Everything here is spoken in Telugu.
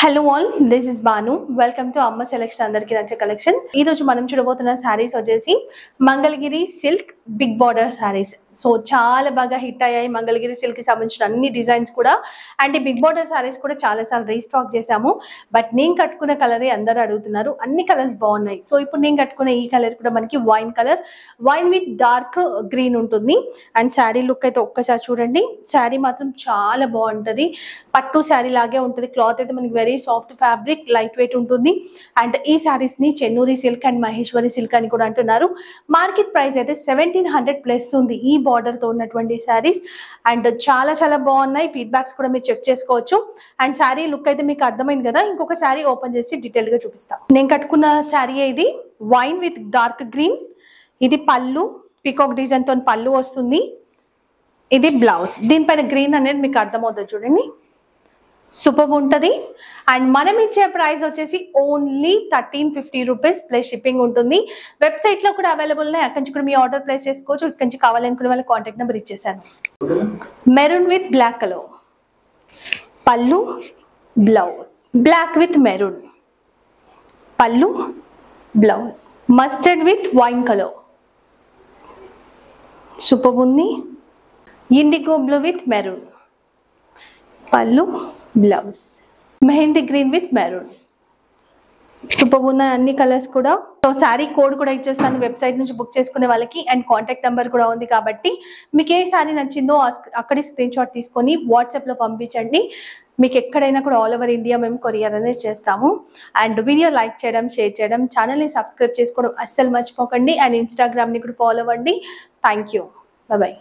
Hello all, this is Banu. Welcome to Amma Selection అందరికి నచ్చే కలెక్షన్. ఈ రోజు మనం చూడబోతున్న సారీస్ వచ్చేసి Mangalagiri silk big border saris. So చాలా బాగా హిట్ అయ్యాయి మంగళగిరి సిల్క్ కి సంబంధించిన అన్ని డిజైన్స్ కూడా. అండ్ ఈ బిగ్ బార్డర్ సారీస్ కూడా చాలా సార్లు రీస్టాక్ చేశాము. బట్ నేను కట్టుకున్న కలరే అందరూ అడుగుతున్నారు. అన్ని కలర్స్ బాగున్నాయి. సో ఇప్పుడు నేను కట్టుకున్న ఈ కలర్ కూడా మనకి wine colour, wine with dark green ఉంటుంది. అండ్ శారీ లుక్ అయితే ఒక్కసారి చూడండి. శారీ మాత్రం చాలా బాగుంటుంది. పట్టు శారీ లాగే ఉంటుంది. క్లాత్ అయితే మనకి very soft fabric, light weight ఉంటుంది. అండ్ ఈ శారీస్ ని Chennuri silk and Maheshwari silk అని కూడా అంటున్నారు. మార్కెట్ ప్రైస్ అయితే 1700 ప్లస్ ఉంది ఈ బార్డర్ తో ఉన్నటువంటి శారీస్. అండ్ చాలా చాలా బాగున్నాయి. ఫీడ్బ్యాక్స్ కూడా మీరు చెక్ చేసుకోవచ్చు. అండ్ శారీ లుక్ అయితే మీకు అర్థమైంది కదా. ఇంకొక శారీ ఓపెన్ చేసి డీటెయిల్ గా చూపిస్తాను. నేను కట్టుకున్న శారీ ఇది వైన్ విత్ డార్క్ గ్రీన్. ఇది పళ్ళు, పీకాక్ డిజైన్ తో పళ్ళు వస్తుంది. ఇది బ్లౌజ్. దీనిపైన గ్రీన్ అనేది మీకు అర్థమవుతుంది చూడండి. సూపర్ ఉంటుంది. అండ్ మనం ఇచ్చే ప్రైస్ వచ్చేసి ఓన్లీ 1350 రూపీస్ ప్లస్ షిప్పింగ్ ఉంటుంది. వెబ్సైట్ లో కూడా అవైలబుల్ ఉన్నాయి. అక్కడి నుంచి కూడా మీ ఆర్డర్ ప్లేస్ చేసుకోవచ్చు. ఇక్కడి నుంచి కావాలనుకునే వాళ్ళ కాంటాక్ట్ నెంబర్ ఇచ్చేసాను. మెరూన్ విత్ బ్లాక్ కలర్ పళ్ళు, బ్లౌజ్. బ్లాక్ విత్ మెరూన్ పళ్ళు, blouse. Mustard with wine colour super ఉంది. ఇండిగో బ్లూ విత్ మెరూన్ పళ్ళు, blouse. Mehndi green with maroon. Super ఉన్నాయి అన్ని కలర్స్ కూడా. సో శారీ కోడ్ కూడా ఇచ్చేస్తాను వెబ్సైట్ నుంచి బుక్ చేసుకునే వాళ్ళకి. అండ్ కాంటాక్ట్ నెంబర్ కూడా ఉంది కాబట్టి మీకు ఏ శారీ నచ్చిందో అక్కడి స్క్రీన్ షాట్ తీసుకొని వాట్సాప్ లో పంపించండి. మీకు ఎక్కడైనా కూడా ఆల్ ఓవర్ ఇండియా మేము కొరియర్ అనేది చేస్తాము. అండ్ వీడియో లైక్ చేయడం, షేర్ చేయడం, ఛానల్ని సబ్స్క్రైబ్ చేసుకోవడం అస్సలు మర్చిపోకండి. అండ్ ఇన్స్టాగ్రామ్ని కూడా ఫాలో అవ్వండి. Thank you. బాయ్.